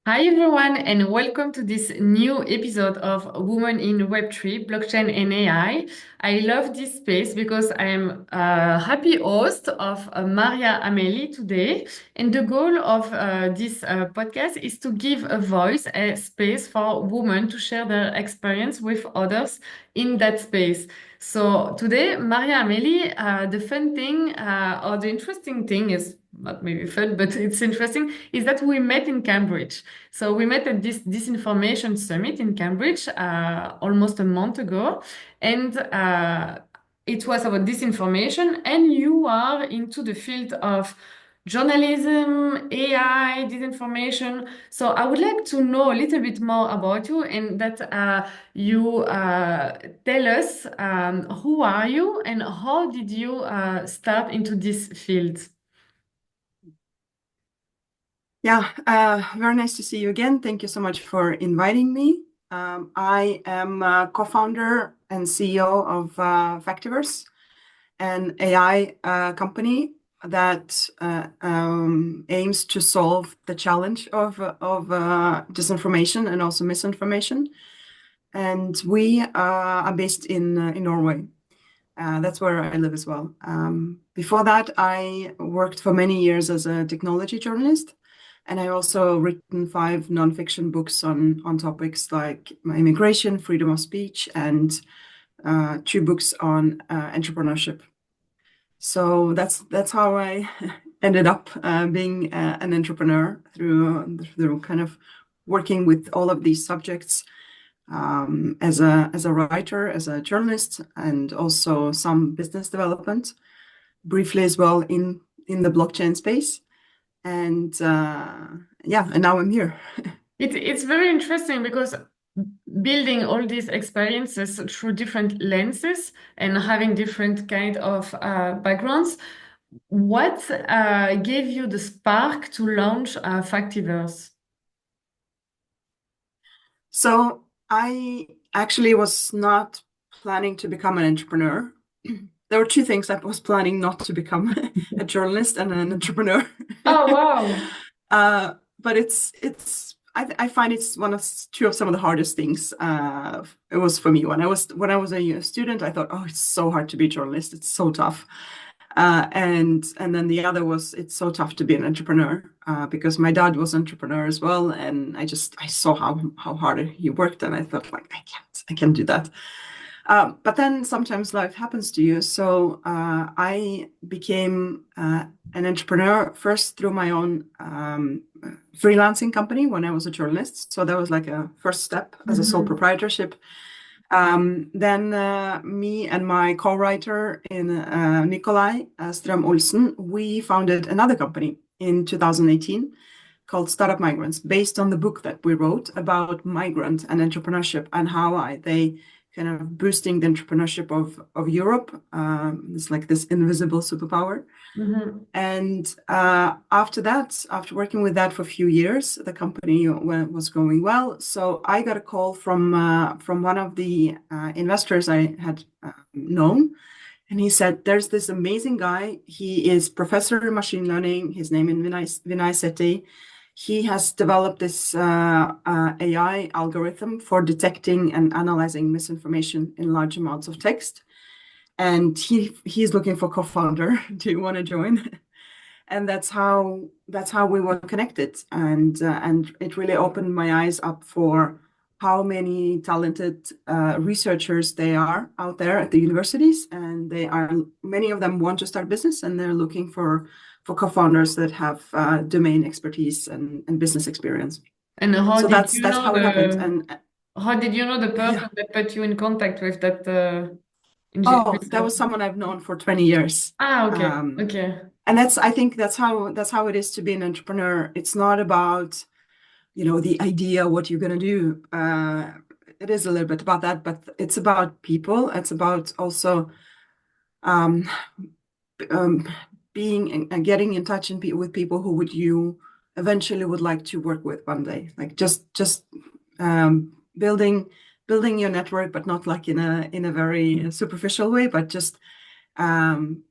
Hi everyone, and welcome to this new episode of Women in Web3, Blockchain and AI. I love this space because I am a happy host of Maria Amelie today. And the goal of this podcast is to give a voice, a space for women to share their experience with others in that space. So today, Maria Amelie, the fun thing or the interesting thing is not maybe fun, but it's interesting, is that we met in Cambridge. So we met at this Disinformation Summit in Cambridge almost a month ago, and it was about disinformation. And you are into the field of journalism, AI, disinformation. So I would like to know a little bit more about you, and that you tell us who are you and how did you start into this field? Yeah, very nice to see you again. Thank you so much for inviting me. I am a co-founder and CEO of Factiverse, an AI company that aims to solve the challenge of disinformation and also misinformation. And we are based in Norway. That's where I live as well. Before that, I worked for many years as a technology journalist. And I also written 5 nonfiction books on topics like immigration, freedom of speech, and 2 books on entrepreneurship. So that's how I ended up being an entrepreneur through kind of working with all of these subjects as a writer, as a journalist, and also some business development, briefly as well in the blockchain space. And yeah, and now I'm here. It's very interesting because building all these experiences through different lenses and having different kind of backgrounds, what gave you the spark to launch Factiverse? So I actually was not planning to become an entrepreneur. There were 2 things. I was planning not to become a journalist and an entrepreneur. Oh, wow. But I find it's two of some of the hardest things. It was for me when I was a student. I thought, oh, it's so hard to be a journalist. It's so tough. And then the other was it's so tough to be an entrepreneur because my dad was an entrepreneur as well, and I saw how hard he worked, and I thought like I can't do that. But then sometimes life happens to you. So I became an entrepreneur first through my own freelancing company when I was a journalist. So that was like a first step as a sole Mhm. proprietorship. Then me and my co-writer in Nikolai Strøm Olsen, we founded another company in 2018 called Startup Migrants, based on the book that we wrote about migrant and entrepreneurship and how they kind of boosting the entrepreneurship of Europe. It's like this invisible superpower. Mhm. And after that, after working with that for a few years, the company was going well. So I got a call from one of the investors I had known, and he said, "There's this amazing guy. He is professor in machine learning. His name is Vinay Sethi. He has developed this AI algorithm for detecting and analyzing misinformation in large amounts of text." And he's looking for co-founder. Do you want to join? And that's how we were connected, and it really opened my eyes up for how many talented researchers they are out there at the universities, and many of them want to start business, and they're looking for co-founders that have domain expertise and business experience. And So that's how it happened. And how did you know the yeah, person that put you in contact with that oh, that research? was someone I've known for 20 years. Ah, okay, Um, okay. and I think that's how it is to be an entrepreneur. It's not about, the idea, what you're going to do. It is a little bit about that, but it's about people. It's about also um, um, being and getting in touch with people who would you eventually would like to work with one day. Like just building your network, but not like in a very superficial way, but just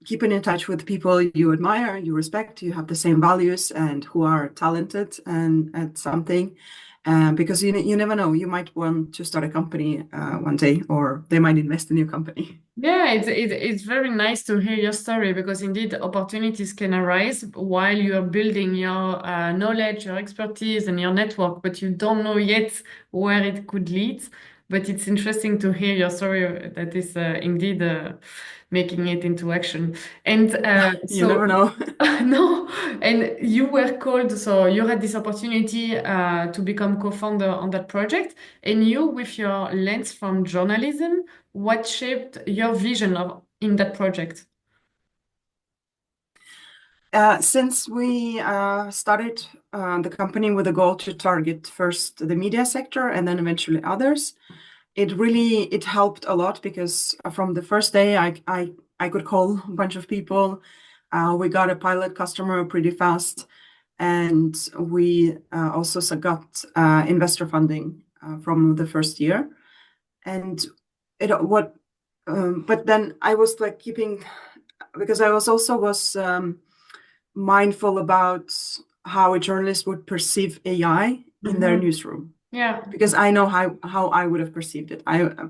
keeping in touch with people you admire, you respect, you have the same values, and who are talented and at something. Because you never know, you might want to start a company one day, or they might invest in your company. Yeah, it's very nice to hear your story because indeed opportunities can arise while you are building your knowledge, your expertise, and your network, but you don't know yet where it could lead. But it's interesting to hear your story that is indeed making it into action. And You never know. no, and you were called, so you had this opportunity to become co-founder on that project, and you, with your lens from journalism, what shaped your vision of in that project? Since we started the company with a goal to target first the media sector and then eventually others, it helped a lot because from the first day I could call a bunch of people. We got a pilot customer pretty fast, and we also got investor funding from the first year. And it what but then I was like keeping, because I was mindful about how a journalist would perceive AI in their Mhm. newsroom, Yeah. because I know how I would have perceived it.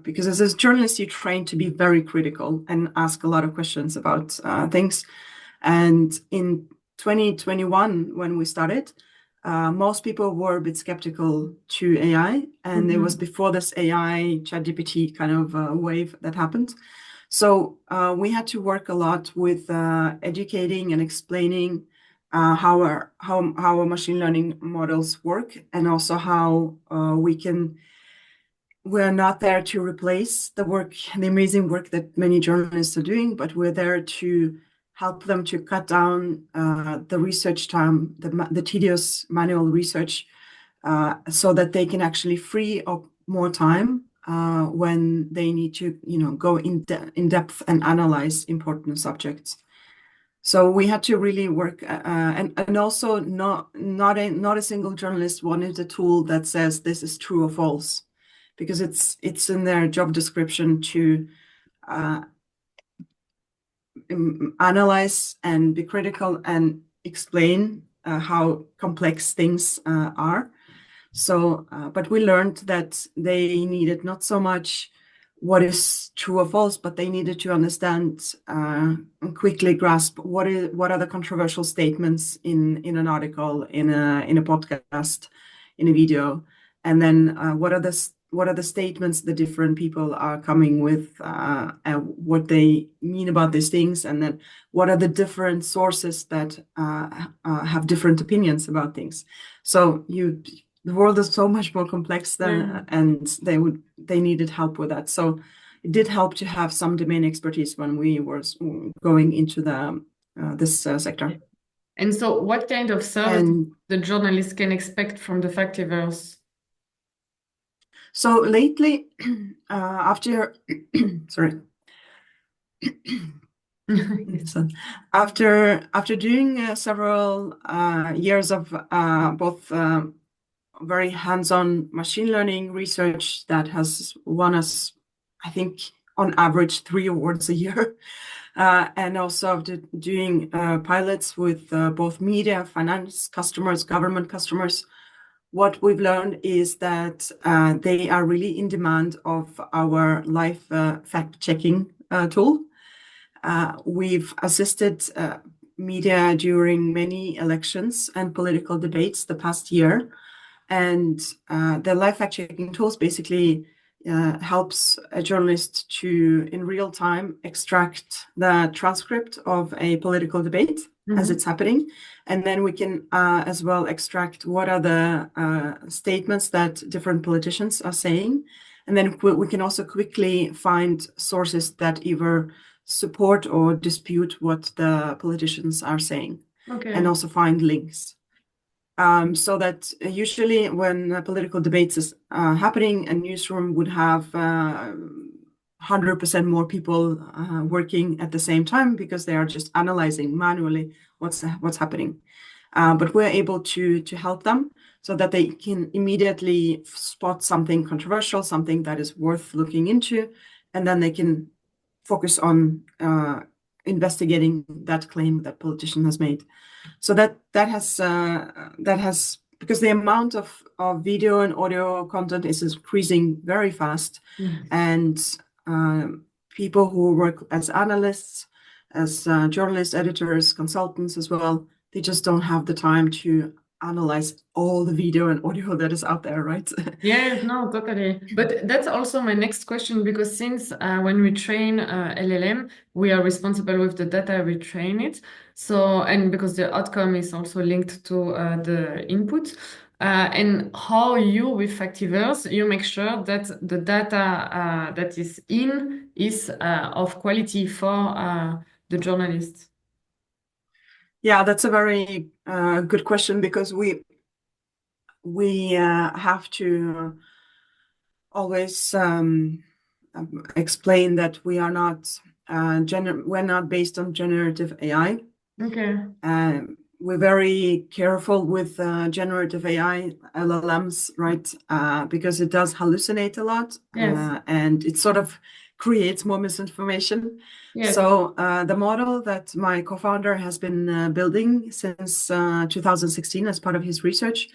Because as a journalist, you train to be very critical and ask a lot of questions about things. And in 2021, when we started, most people were a bit skeptical to AI, and it was Mhm. before this AI ChatGPT kind of wave that happened. So we had to work a lot with educating and explaining how our machine learning models work, and also how we're not there to replace the amazing work that many journalists are doing, but we're there to help them to cut down the research time, the tedious manual research, so that they can actually free up more time when they need to, go in depth and analyze important subjects. So we had to really work, and also not a single journalist wanted a tool that says this is true or false, because it's in their job description to uh, analyze and be critical and explain how complex things are. So, but we learned that they needed not so much what is true or false, but they needed to understand and quickly grasp what are the controversial statements in an article, in a podcast, in a video, and then what are the statements the different people are coming with, and what they mean about these things, and then what are the different sources that have different opinions about things. So the world is so much more complex Yeah. than, and they needed help with that. So it did help to have some domain expertise when we were going into this sector. And so, what kind of service And the journalist can expect from the Factiverse? so lately, after sorry, Yes. so after doing several years of both very hands-on machine learning research that has won us, I think, on average 3 awards a year, and also after doing pilots with both media, finance customers, government customers. What we've learned is that they are really in demand of our live fact-checking tool. We've assisted media during many elections and political debates the past year, and the live fact-checking tools basically helps a journalist to, in real time, extract the transcript of a political debate as Mhm. it's happening. And then we can as well extract what are the statements that different politicians are saying. And then we can also quickly find sources that either support or dispute what the politicians are saying, and Okay. also find links. So that usually when political debates is happening, a newsroom would have 100% more people working at the same time, because they are just analyzing manually what's happening. But we're able to help them so that they can immediately spot something controversial, something that is worth looking into, and then they can focus on investigating that claim that politician has made. So that has because the amount of video and audio content is increasing very fast, Yes. and people who work as analysts, as journalists, editors, consultants as well, they just don't have the time to analyze all the video and audio that is out there, right? Yes, no, totally. But that's also my next question because since when we train LLM, we are responsible with the data we train it. So, and because the outcome is also linked to the input. And how you, with Factiverse, you make sure that the data that is in is of quality for the journalists. Yeah, that's a very good question because we have to always explain that we're not based on generative AI. Okay. We're very careful with generative AI LLMs, right? Because it does hallucinate a lot, Yes. and it sort of creates more misinformation. Yes. So the model that my co-founder has been building since 2016 as part of his research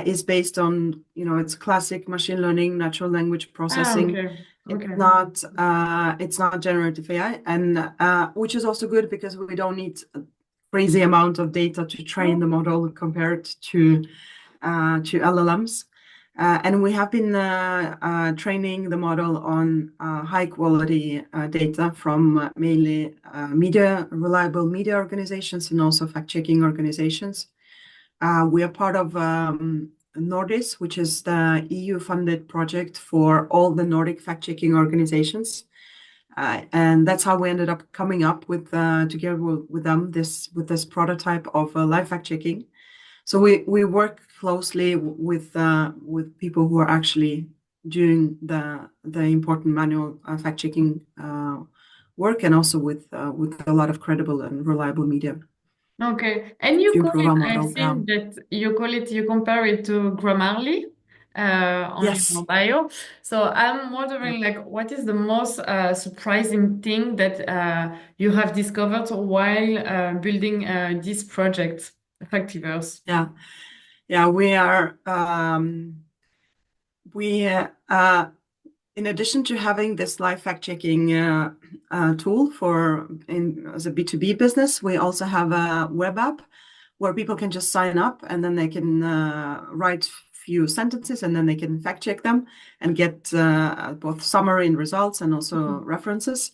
is based on, it's classic machine learning, natural language Ah, processing. okay. Okay. It's not generative AI, and which is also good because we don't need a crazy amount of data to train the model compared to LLMs. And we have been training the model on high quality data from mainly reliable media organizations and also fact-checking organizations. We are part of Nordis, which is the EU-funded project for all the Nordic fact-checking organizations. And that's how we ended up coming up with, together with them, with this prototype of live fact-checking. So we work closely with people who are actually doing the important manual fact-checking work, and also with a lot of credible and reliable media Okay. And you to call improve it, our I've model. seen that you call it, you compare it to Grammarly on your Yes. bio. So I'm wondering, like, what is the most surprising thing that you have discovered while building this project, Factiverse? Yeah. Yeah. We in addition to having this live fact-checking tool as a B2B business, we also have a web app where people can just sign up, and then they can write few sentences, and then they can fact check them and get both summary and results and also references.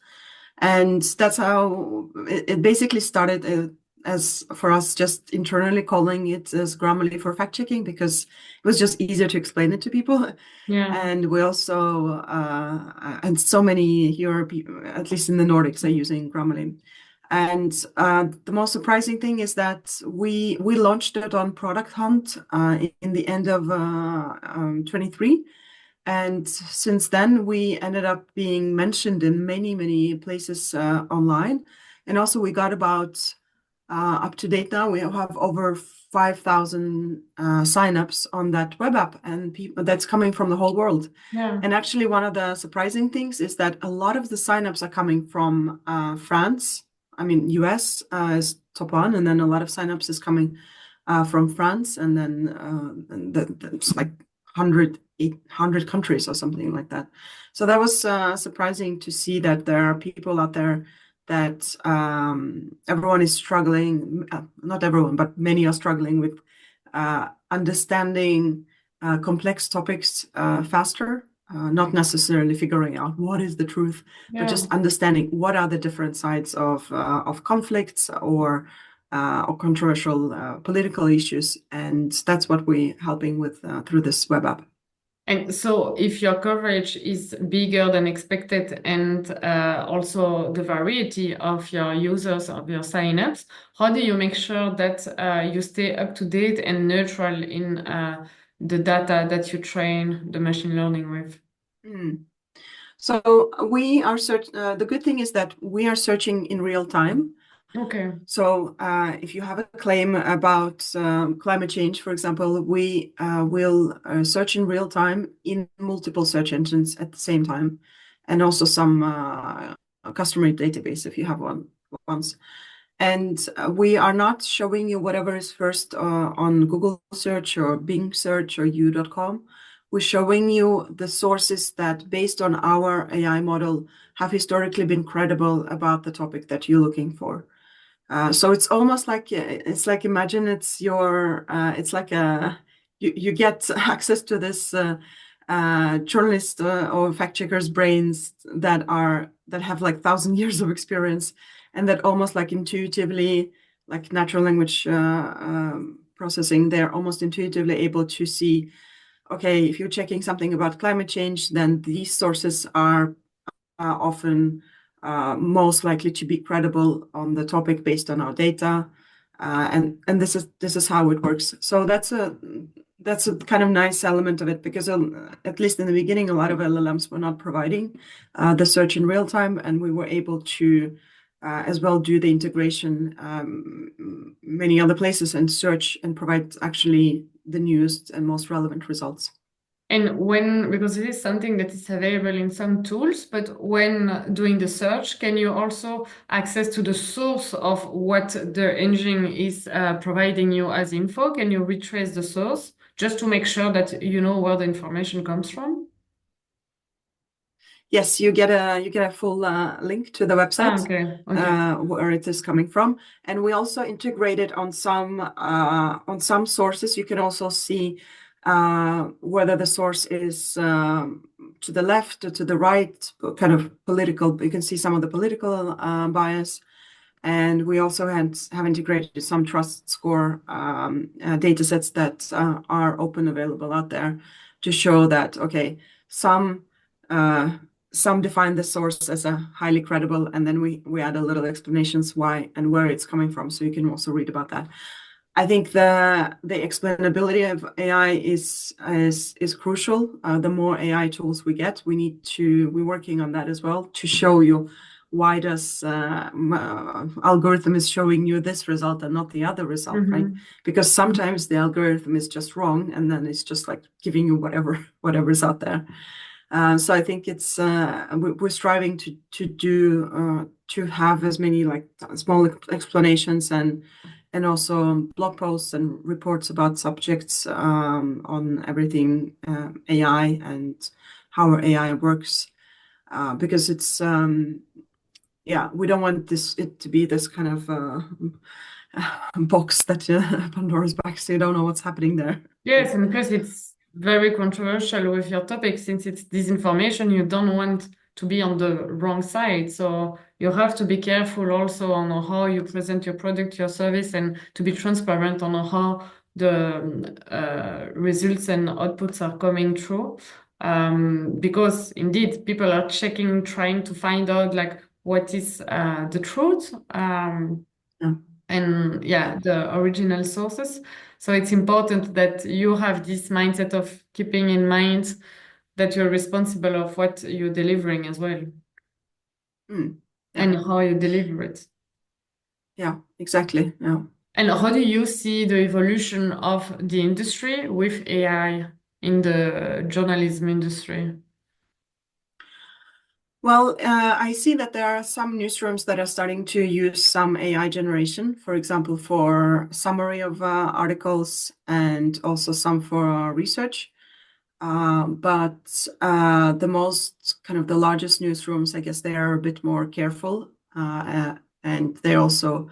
And that's how it basically started as for us, just internally calling it as Grammarly for fact checking, because it was just easier to explain it to people. Yeah. And we also, and so many Europe, at least in the Nordics, are using Grammarly. And the most surprising thing is that we launched it on Product Hunt in the end of 23. And since then, we ended up being mentioned in many, many places online. And also, we got about up to date now, we have over 5,000 signups on that web app, and people that's coming from the whole world. Yeah. And actually, one of the surprising things is that a lot of the signups are coming from France. I mean, US is top one, and then a lot of signups is coming from France, and then it's like 800 countries or something like that. So that was surprising to see that there are people out there that everyone is struggling, not everyone, but many are struggling with understanding complex topics faster, not necessarily figuring out what is the truth, but Yeah. just understanding what are the different sides of conflicts or controversial political issues. And that's what we're helping with through this web app. And so, if your coverage is bigger than expected, and also the variety of your users, of your signups, how do you make sure that you stay up to date and neutral in the data that you train the machine learning with? So we are the good thing is that we are searching in real time. Okay. So if you have a claim about climate change, for example, we will search in real time in multiple search engines at the same time, and also some customer database if you have one. ones. And we are not showing you whatever is first on Google search or Bing search or you.com. We're showing you the sources that, based on our AI model, have historically been credible about the topic that you're looking for. So it's almost like imagine it's like you get access to this journalist or fact checkers' brains that have like 1,000 years of experience, and that almost like intuitively, like natural language processing, they're almost intuitively able to see, okay, if you're checking something about climate change, then these sources are often most likely to be credible on the topic based on our data, and this is how it works. So that's a kind of nice element of it, because at least in the beginning, a lot of LLMs were not providing the search in real time, and we were able to as well do the integration many other places and search and provide actually the newest and most relevant results. And because this is something that is available in some tools, but when doing the search, can you also access to the source of what the engine is providing you as info? Can you retrace the source just to make sure that you know where the information comes from? Yes, you get a full link to the website Okay. where it is coming from, and we also integrated on some sources. You can also see whether the source is to the left or to the right, kind of political. You can see some of the political bias, and we also have integrated some trust score data sets that are open available out there to show that, okay, some define the source as a highly credible, and then we add a little explanations why and where it's coming from, so you can also read about that. I think the explainability of AI is crucial. The more AI tools we get, we're working on that as well, to show you why does algorithm is showing you this result and not the other result, right? Because sometimes the algorithm is just wrong, and then it's just like giving you whatever is out there. So I think it's we're striving to have as many like small explanations and also blog posts and reports about subjects on everything AI and how our AI works, because it's we don't want it to be this kind of box that Pandora's box. So you don't know what's happening there. Yes, and plus it's very controversial with your topic, since it's disinformation. You don't want to be on the wrong side. So you have to be careful also on how you present your product, your service, and to be transparent on how the results and outputs are coming through. Because indeed, people are checking, trying to find out like what is the truth. Yeah. And yeah, the original sources. So it's important that you have this mindset of keeping in mind that you're responsible of what you're delivering as well, Mm. Yeah. and how you deliver it. Yeah, exactly. Yeah. And how do you see the evolution of the industry with AI in the journalism industry? Well, I see that there are some newsrooms that are starting to use some AI generation, for example, for summary of articles, and also some for research. But the largest newsrooms, I guess they are a bit more careful, and they also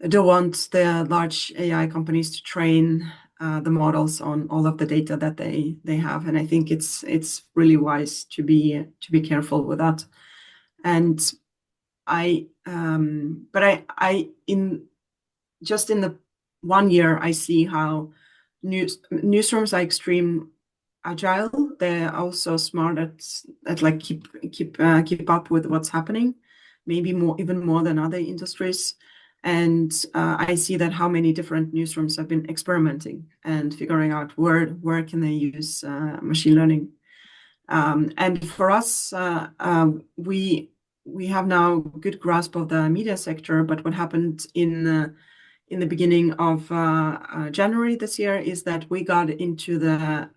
don't want the large AI companies to train the models on all of the data that they have. And I think it's really wise to be careful with that. And in the 1 year, I see how newsrooms are extreme agile. They're also smart at like keep up with what's happening, maybe even more than other industries. And I see that how many different newsrooms have been experimenting and figuring out where can they use machine learning. And for us, we have now good grasp of the media sector. But what happened in the beginning of January this year is that we got into the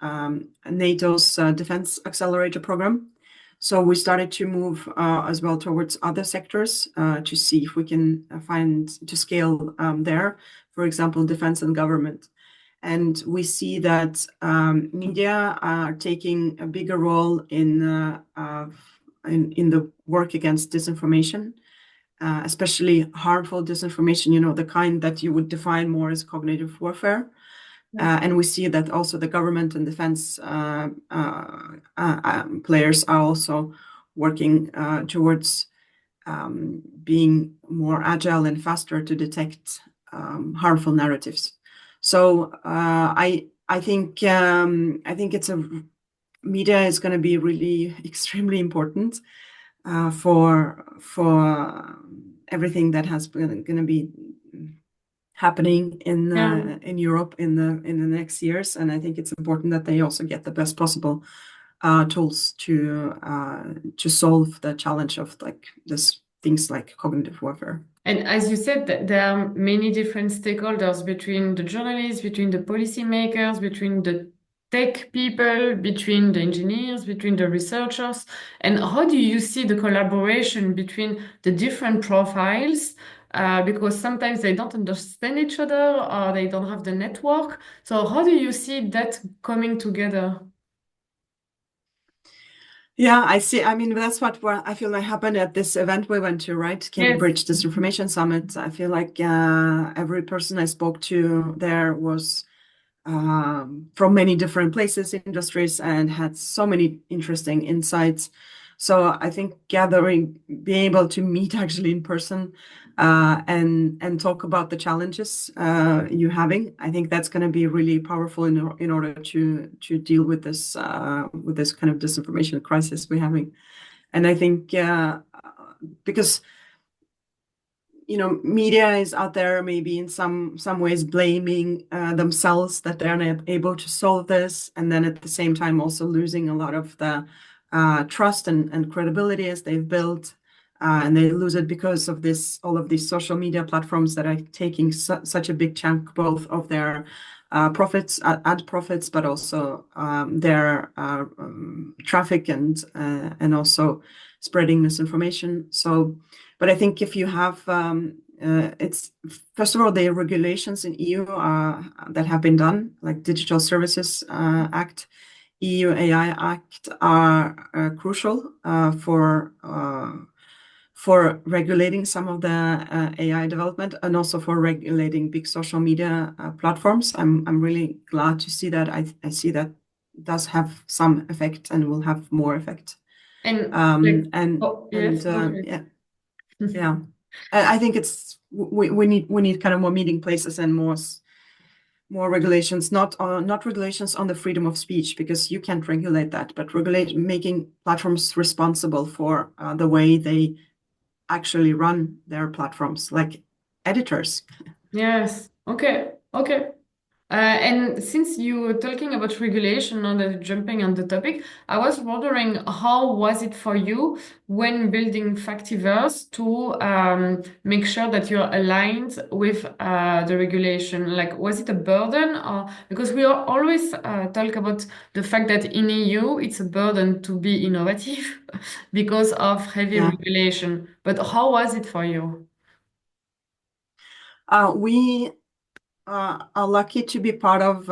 NATO's Defense Accelerator program. So we started to move as well towards other sectors to see if we can find to scale there, for example, defense and government. And we see that media are taking a bigger role in the work against disinformation, especially harmful disinformation, the kind that you would define more as cognitive warfare. And we see that also the government and defense players are also working towards being more agile and faster to detect harmful narratives. So I think it's media is going to be really extremely important for everything that has going to be happening in Europe in the next years, and I think it's important that they also get the best possible tools to solve the challenge of this things like cognitive warfare. And as you said, there are many different stakeholders between the journalists, between the policymakers, between the tech people, between the engineers, between the researchers. And how do you see the collaboration between the different profiles? Because sometimes they don't understand each other or they don't have the network. So how do you see that coming together? Yeah, I see. I mean, that's what I feel like happened at this event we went to, right? Yes. Cambridge Disinformation Summit. I feel like every person I spoke to there was from many different places, industries, and had so many interesting insights. So I think being able to meet actually in person and talk about the challenges you're having, I think that's going to be really powerful in order to deal with this kind of disinformation crisis we're having. And I think because media is out there maybe in some ways blaming themselves that they're not able to solve this, and then at the same time also losing a lot of the trust and credibility as they've built, and they lose it because of all of these social media platforms that are taking such a big chunk both of their profits, ad profits, but also their traffic and also spreading misinformation. But I think if you have, it's first of all, the regulations in EU that have been done, like Digital Services Act, EU AI Act, are crucial for regulating some of the AI development and also for regulating big social media platforms. I'm really glad to see that. I see that does have some effect and will have more effect. And yes, Yeah. Yeah, I think we need kind of more meeting places and more regulations, not regulations on the freedom of speech, because you can't regulate that, but making platforms responsible for the way they actually run their platforms, like editors. Yes. Okay. Okay. And since you were talking about regulation and jumping on the topic, I was wondering how was it for you when building Factiverse to make sure that you're aligned with the regulation? Like, was it a burden, or because we are always talk about the fact that in EU it's a burden to be innovative because of heavy regulation. But how was it for you? We are lucky to be part of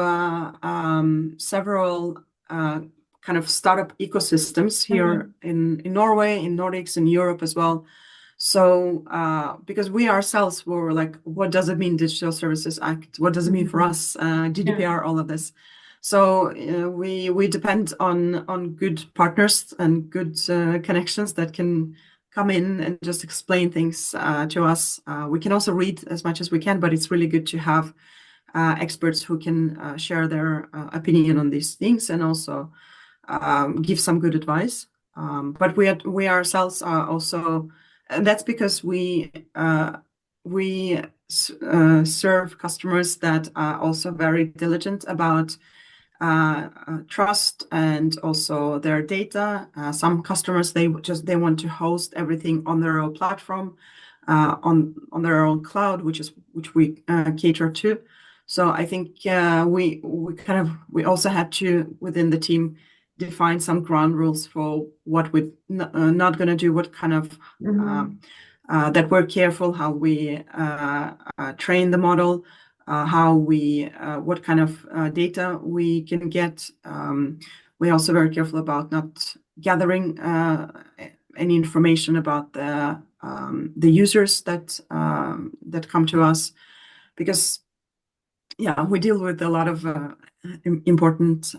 several kind of startup ecosystems here in Norway, in Nordics, in Europe as well. So because we ourselves were like, what does it mean, Digital Services Act? What does it mean for us? GDPR, all of this. So we depend on good partners and good connections that can come in and just explain things to us. We can also read as much as we can, but it's really good to have experts who can share their opinion on these things and also give some good advice. But we ourselves are also, and that's because we serve customers that are also very diligent about trust and also their data. Some customers they want to host everything on their own platform, on their own cloud, which we cater to. So I think we also had to, within the team, define some ground rules for what we're not going to do, what kind of Mhm. that we're careful how we train the model, what kind of data we can get. We're also very careful about not gathering any information about the users that come to us, because yeah, we deal with a lot of important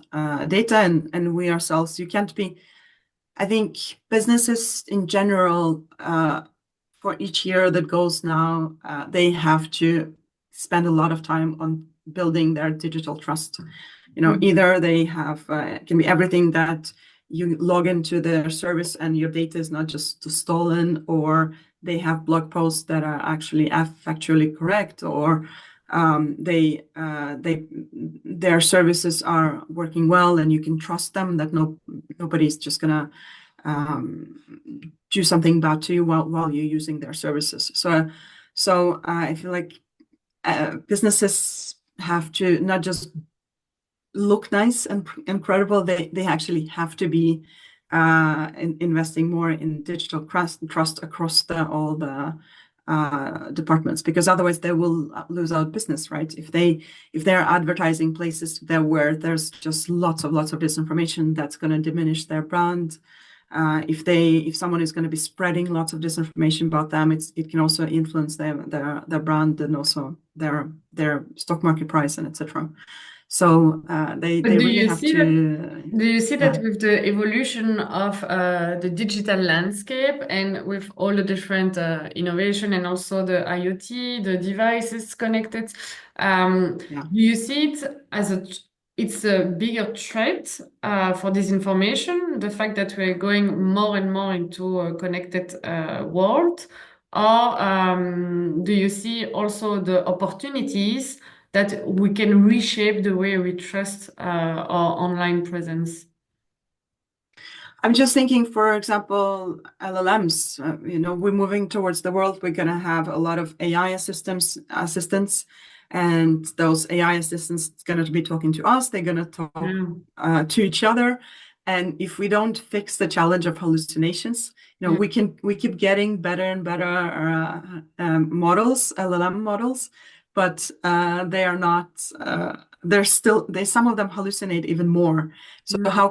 data, and we ourselves, you can't be. I think businesses in general, for each year that goes now, they have to spend a lot of time on building their digital trust. Mhm. Either they have, it can be everything that you log into their service and your data is not just stolen, or they have blog posts that are actually factually correct, or their services are working well and you can trust them, that nobody's just gonna um, do something bad to you while you're using their services. So I feel like businesses have to not just look nice and incredible. They actually have to be investing more in digital trust across all the departments, because otherwise they will lose out business, right? If they're advertising places where there's just lots of disinformation, that's going to diminish their brand. If someone is going to be spreading lots of disinformation about them, it can also influence their brand, and also their stock market price, and etc. So But they really have to, do you see that yeah. with the evolution of the digital landscape and with all the different innovation and also the IoT, the devices connected, Yeah. do you see it as it's a bigger threat for disinformation, the fact that we're going more and more into a connected world, or do you see also the opportunities that we can reshape the way we trust our online presence? I'm just thinking, for example, LLMs. We're moving towards the world. We're going to have a lot of AI assistants, and those AI assistants going to be talking to us. They're going to talk Yeah. to each other. And if we don't fix the challenge of hallucinations, Mm. we keep getting better and better models, LLM models, but they are not. They're still. Some of them hallucinate even more. So Mm. how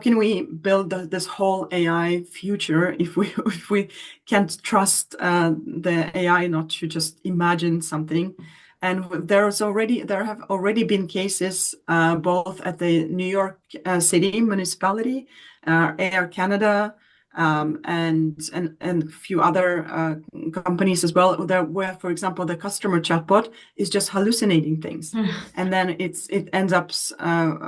can we build this whole AI future if we if we can't trust the AI not to just imagine something? And there have already been cases both at the New York City municipality, Air Canada, and a few other companies as well, where, for example, the customer chatbot is just hallucinating things, and then it ends up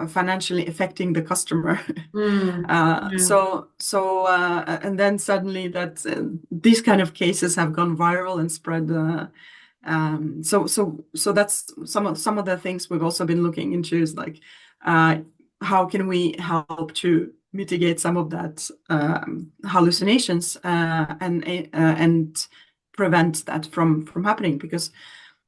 financially affecting the customer. Mm. Yeah. And then suddenly these kind of cases have gone viral and spread. So that's some of the things we've also been looking into, is like, how can we help to mitigate some of that hallucinations, and prevent that from happening? Because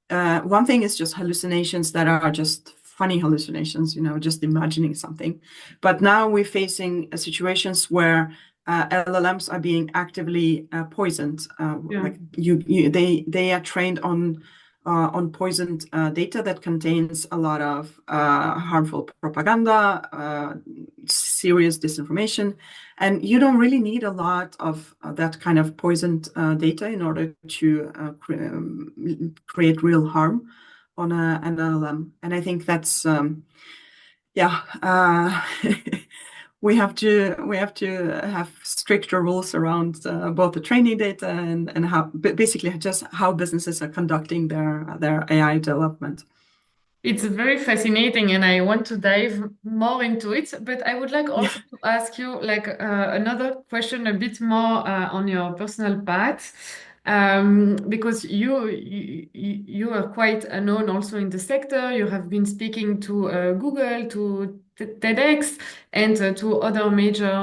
one thing is just hallucinations that are just funny hallucinations, just imagining something. But now we're facing situations where LLMs are being actively poisoned. Yeah. Like they are trained on poisoned data that contains a lot of harmful propaganda, serious disinformation, and you don't really need a lot of that kind of poisoned data in order to create real harm on an LLM. And I think that's yeah. We have to have stricter rules around both the training data and how basically just how businesses are conducting their AI development. It's very fascinating, and I want to dive more into it. But I would like Yeah. also to ask you like another question, a bit more on your personal path, because you are quite known also in the sector. You have been speaking to Google, to TEDx, and to other major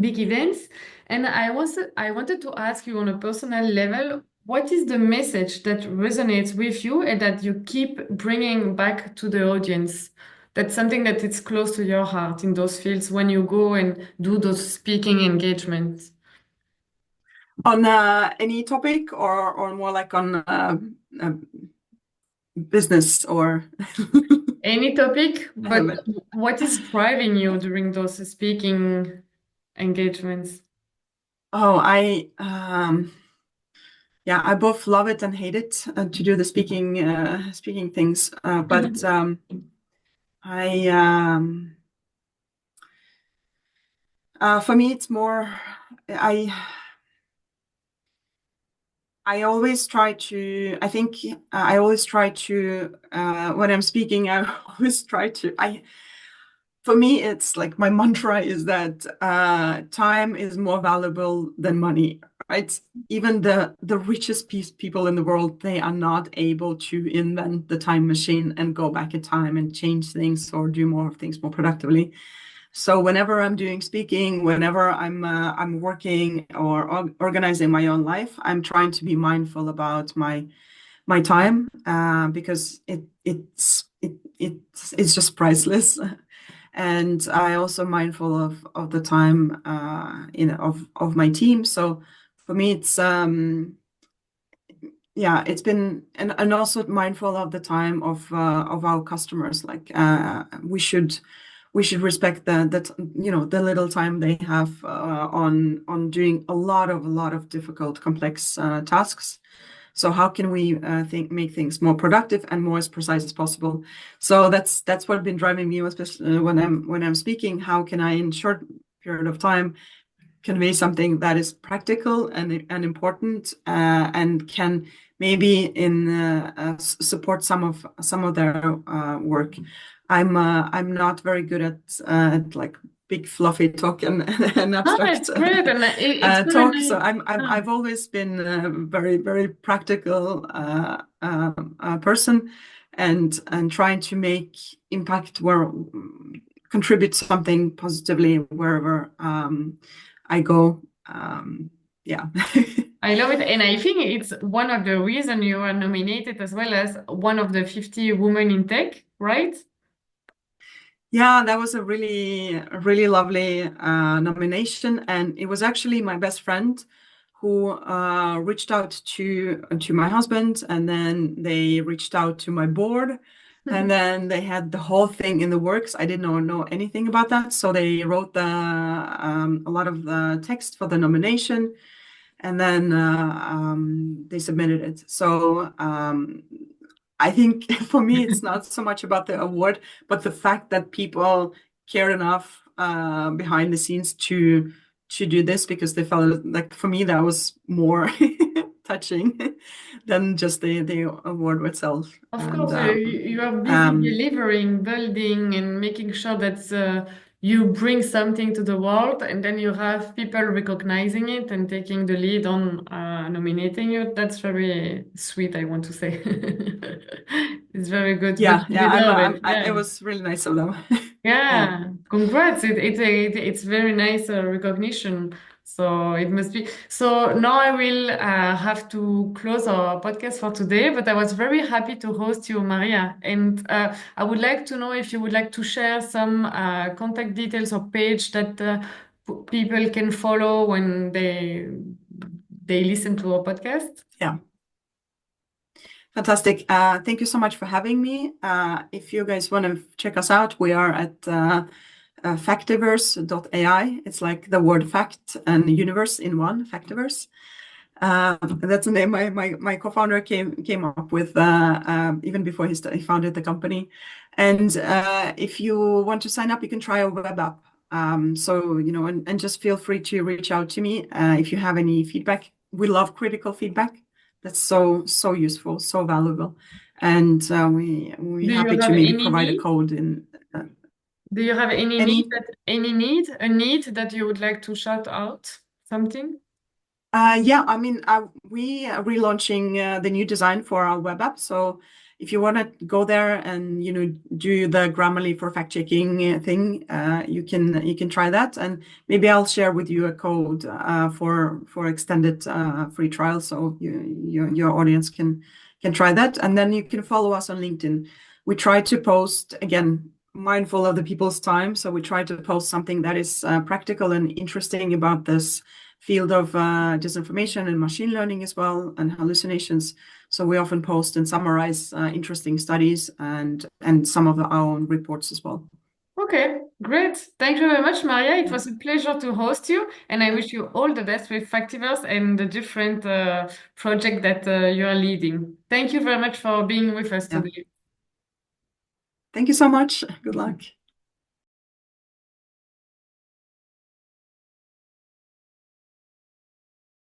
big events. And I wanted to ask you on a personal level, what is the message that resonates with you and that you keep bringing back to the audience? that's something that it's close to your heart in those fields when you go and do those speaking engagements? On any topic, or more like on uh, business, or Any topic, I but haven't. what is driving you during those speaking engagements? Oh, yeah, I both love it and hate it, to do the speaking things. But I for me, it's more. I I always try to. I think I always try to, when I'm speaking. I always try to. For me, it's like my mantra is that time is more valuable than money, right? Even the richest people in the world, they are not able to invent the time machine and go back in time and change things or do more things more productively. So whenever I'm doing speaking, whenever I'm working or organizing my own life, I'm trying to be mindful about my time, because it's just priceless. And I also mindful of the time, of my team. So for me, it's yeah, it's been, and also mindful of the time of our customers. Like, we should respect the little time they have on doing a lot of difficult, complex tasks. So how can we make things more productive and more as precise as possible? So that's what been driving me, especially when I'm speaking. How can I, in short period of time, convey something that is practical and important, and can maybe support some of their work. I'm not very good at like big fluffy talk and Ah, abstract it's great, and it's very talk. So nice. Ah. I've always been a very, very practical person, and trying to make impact, where contribute something positively wherever I go. Yeah. I love it, and I think it's one of the reasons you are nominated as well as one of the 50 women in tech, right? Yeah, that was a really lovely nomination, and it was actually my best friend who reached out to my husband, and then they reached out to my board, and then they had the whole thing in the works. I didn't know anything about that, so they wrote a lot of the text for the nomination, and then they submitted it. So I think for me, it's not so much about the award, but the fact that people cared enough behind the scenes to do this, because they felt like, for me, that was more touching than just the award itself. Of And course, you are busy um, delivering, building, and making sure that you bring something to the world, and then you have people recognizing it and taking the lead on nominating you. That's very sweet, I want to say. It's very good, but yeah, you yeah, deserve it. it Yeah. was really nice of them. Yeah. Yeah, congrats. It's very nice recognition. So it must be. So now I will have to close our podcast for today, but I was very happy to host you, Maria. And I would like to know if you would like to share some contact details or page that people can follow when they listen to our podcast. Yeah. Fantastic. Thank you so much for having me. If you guys want to check us out, we are at Factiverse.ai. It's like the word fact and universe in one, Factiverse. That's the name my co-founder came up with, even before he founded the company. And if you want to sign up, you can try a web app. So, and just feel free to reach out to me if you have any feedback. We love critical feedback. That's so useful, so valuable. And we Do you happy to have maybe any provide a need? code in Do you have any need any. a need that you would like to shout out? Something? Yeah, I mean, we are relaunching the new design for our web app. So if you want to go there and do the Grammarly for fact checking thing, you can try that, and maybe I'll share with you a code for extended free trial, so your audience can try that, and then you can follow us on LinkedIn. We try to post again mindful of the people's time, so we try to post something that is practical and interesting about this field of disinformation and machine learning as well, and hallucinations. So we often post and summarize interesting studies and some of our own reports as well. Okay, great. Thank you very much, Maria. It was a pleasure to host you, and I wish you all the best with Factiverse and the different project that you are leading. Thank you very much for being with us Yeah. today. Thank you so much. Good luck.